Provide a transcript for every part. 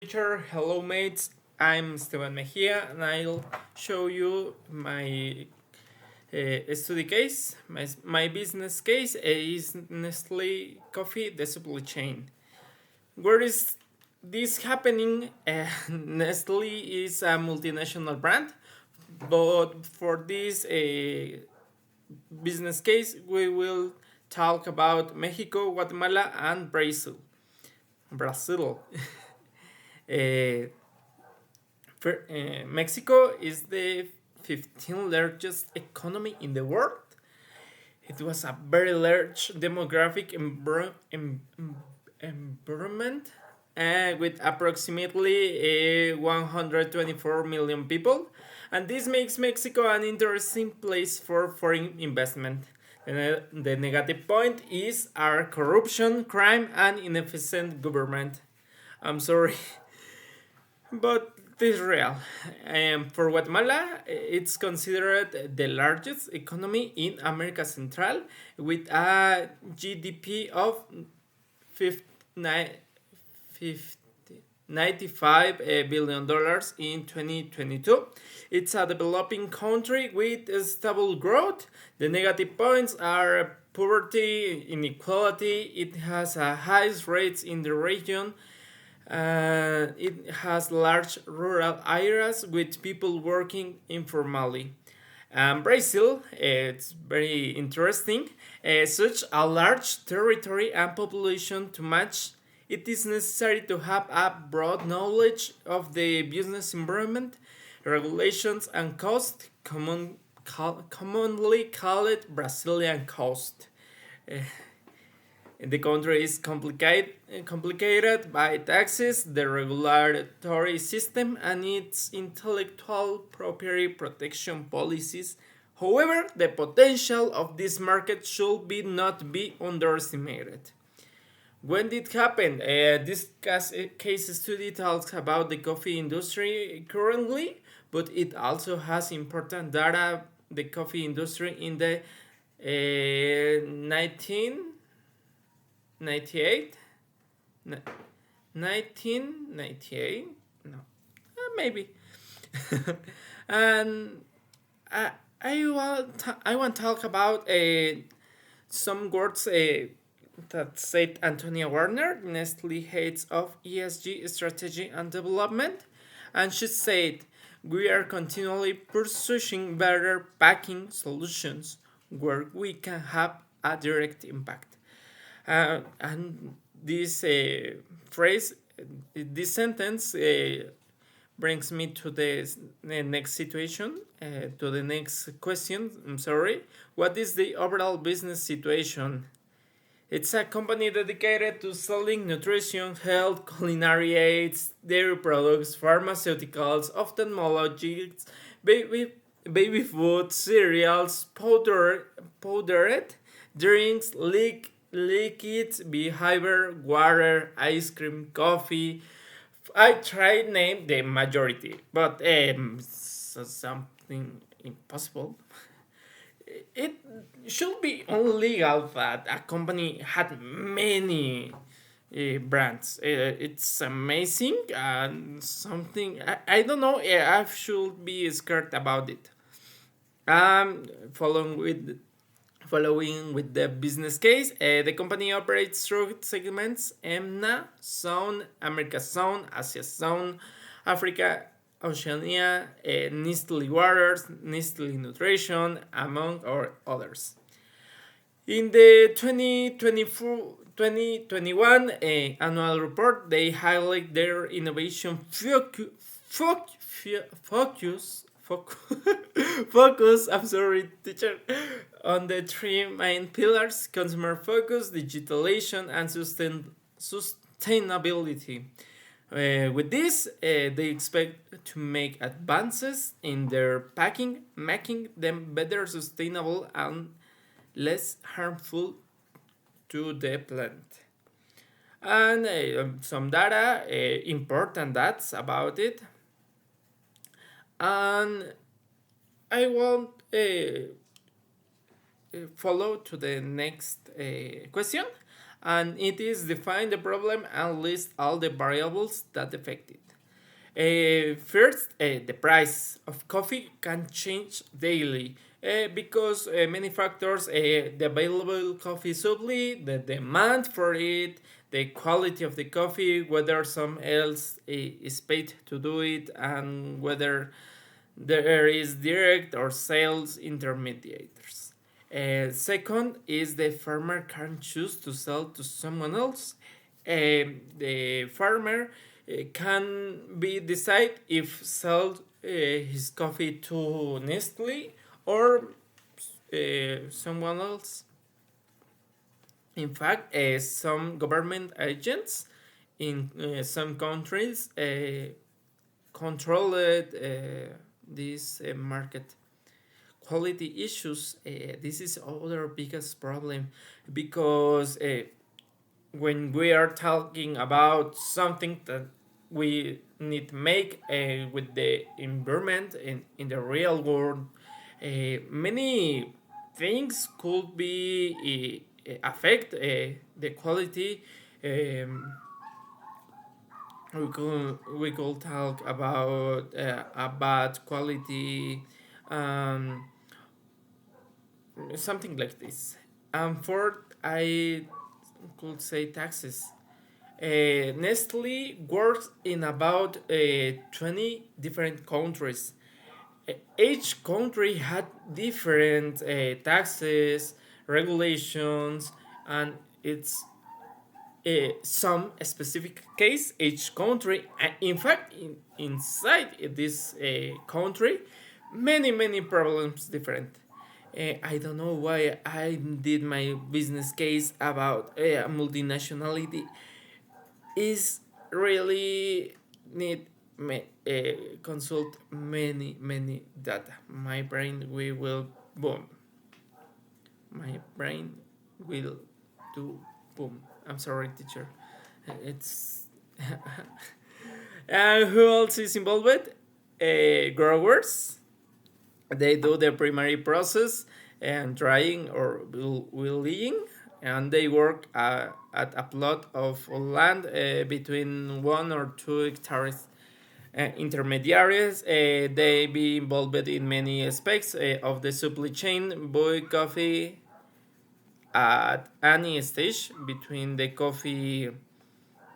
Teacher, hello mates. I'm Esteban Mejia and I'll show you my study case. My business case is Nestlé Coffee, the supply chain. Where is this happening? Nestlé is a multinational brand, but for this business case, we will talk about Mexico, Guatemala, and Brazil. Brazil. Uh, Mexico is the 15th largest economy in the world. It was a very large demographic environment with approximately 124 million people. And this makes Mexico an interesting place for foreign investment. The negative point is our corruption, crime, and inefficient government. I'm sorry. But this is real. For Guatemala, it's considered the largest economy in America Central with a GDP of 95 billion dollars in 2022. It's a developing country with stable growth. The negative points are poverty, inequality. It has a highest rates in the region. It has large rural areas with people working informally. Brazil, it's very interesting. Such a large territory and population to match, it is necessary to have a broad knowledge of the business environment, regulations, and cost, commonly called Brazilian cost. Uh, the country is complicated by taxes, the regulatory system, and its intellectual property protection policies. However, the potential of this market should not be underestimated. When did it happen? This case study talks about the coffee industry currently, but it also has important data the coffee industry in the 1998. 1998? No, maybe. And I, I want to talk about some words that said Antonia Warner, Nestle heads of ESG strategy and development, and she said, "We are continually pursuing better packing solutions where we can have a direct impact." And this phrase, this sentence brings me to the next situation, to the next question. I'm sorry. What is the overall business situation? It's a company dedicated to selling nutrition, health, culinary aids, dairy products, pharmaceuticals, ophthalmologics, baby food, cereals, powdered drinks, liquids, behavior, water, ice cream, coffee. I tried name the majority, but something impossible. It should be illegal that a company had many brands. It's amazing and something I don't know. I should be scared about it. Um, following with Following with the business case, the company operates through segments: EMNA Zone, America Zone, Asia Zone, Africa, Oceania, Nestle Waters, Nestle Nutrition, among others. In the 2021 annual report, they highlight their innovation focus, I'm sorry, teacher, on the three main pillars: consumer focus, digitalization, and sustainability. With this, they expect to make advances in their packing, making them better sustainable and less harmful to the planet. And some data, important data about it. And I want follow to the next question. and it is define the problem and list all the variables that affect it. First, the price of coffee can change daily because many factors, the available coffee supply, the demand for it, the quality of the coffee, whether some else is paid to do it, and whether there is direct or sales intermediators. Second is the farmer can choose to sell to someone else. The farmer can be decide if sell his coffee to Nestle or someone else. In fact, some government agents in some countries control this market. Quality issues. This is other biggest problem because when we are talking about something that we need to make with the environment in the real world, many things could be affect the quality. We could talk about a bad quality, um, something like this. And fourth, I could say taxes. Nestle works in about 20 different countries. Each country had different taxes, regulations, and it's some specific case each country. In fact, inside this country, many problems different. I don't know why I did my business case about multinationality is really need consult many data. My brain we will boom. My brain will do boom. I'm sorry, teacher. It's who else is involved? Growers. They do the primary process and drying or willing, and they work at a plot of land between 1 or 2 hectares. Intermediaries, they be involved in many aspects of the supply chain, buy coffee at any stage between the coffee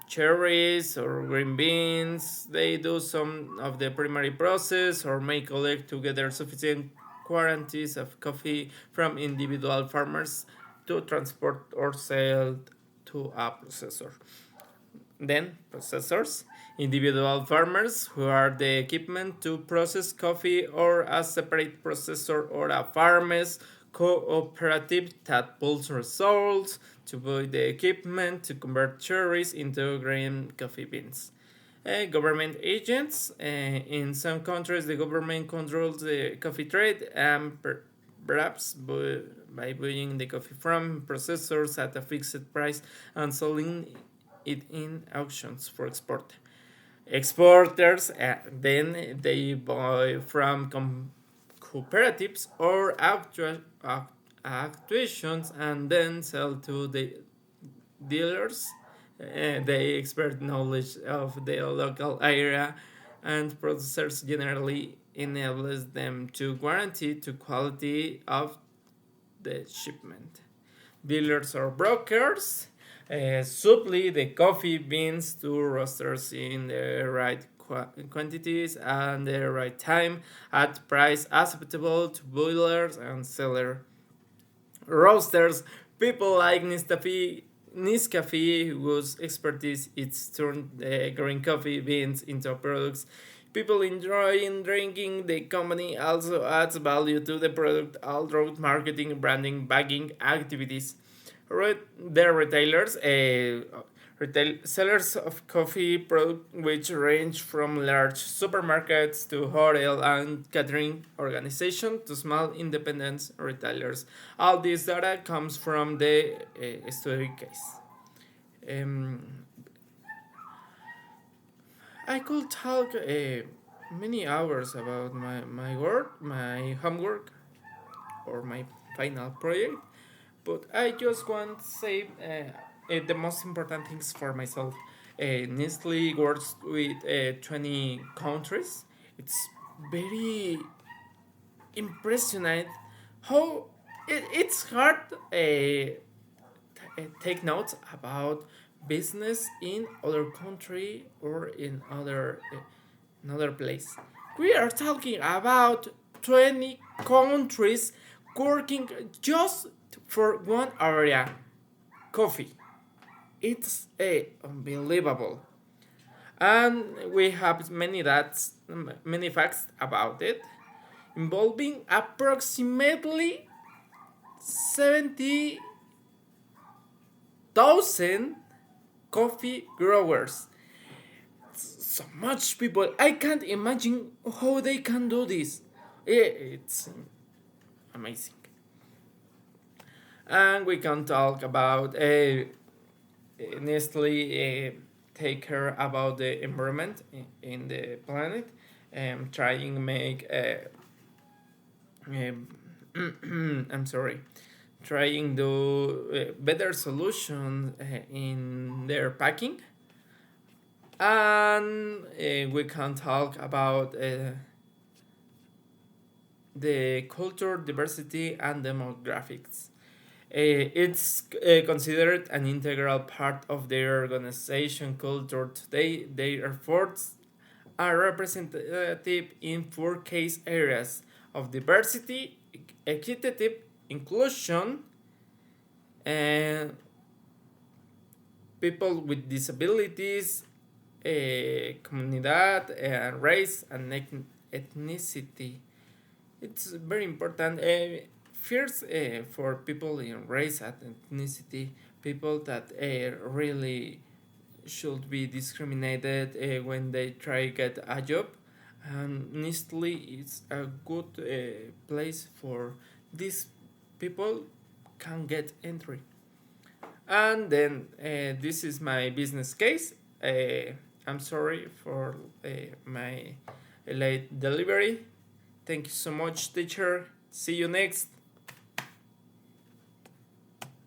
cherries or green beans. They do some of the primary process or may collect together sufficient quantities of coffee from individual farmers to transport or sell to a processor. Then processors, individual farmers who are the equipment to process coffee or a separate processor or a farmers cooperative that pulls results to buy the equipment to convert cherries into green coffee beans. Government agents. In some countries, the government controls the coffee trade and perhaps by buying the coffee from processors at a fixed price and selling it in auctions for export. Exporters then they buy from cooperatives or actuations and then sell to the dealers. They expert knowledge of the local area and producers generally enables them to guarantee the quality of the shipment. Dealers or brokers supply the coffee beans to roasters in the right quantities and the right time at price acceptable to boilers and seller. Roasters, people like Nescafe, whose expertise is turned green coffee beans into products people enjoy drinking. The company also adds value to the product all through marketing, branding, bagging activities. The retailers, retail sellers of coffee products, which range from large supermarkets to hotel and catering organizations to small independent retailers. All this data comes from the study case. Um, I could talk many hours about my work, my homework, or my final project, but I just want to say the most important things for myself. Nestle works with 20 countries. It's very impressionant how it's hard take notes about business in other country or in other another place. We are talking about 20 countries working just for one area, coffee. It's unbelievable. And we have many facts about it, involving approximately 70,000 coffee growers. So much people. I can't imagine how they can do this. It's amazing. And we can talk about Nestle take care about the environment in the planet, trying to make I'm sorry, trying to better solution in their packing, and we can talk about the culture diversity and demographics. It's considered an integral part of their organization culture today. Their efforts are representative in four case areas of diversity, equitative inclusion, and people with disabilities, comunidad, race, and ethnicity. It's very important. First, for people in race and ethnicity, people that really should be discriminated when they try get a job. And Nestle is a good place for these people can get entry. And then this is my business case. I'm sorry for my late delivery. Thank you so much, teacher. See you next.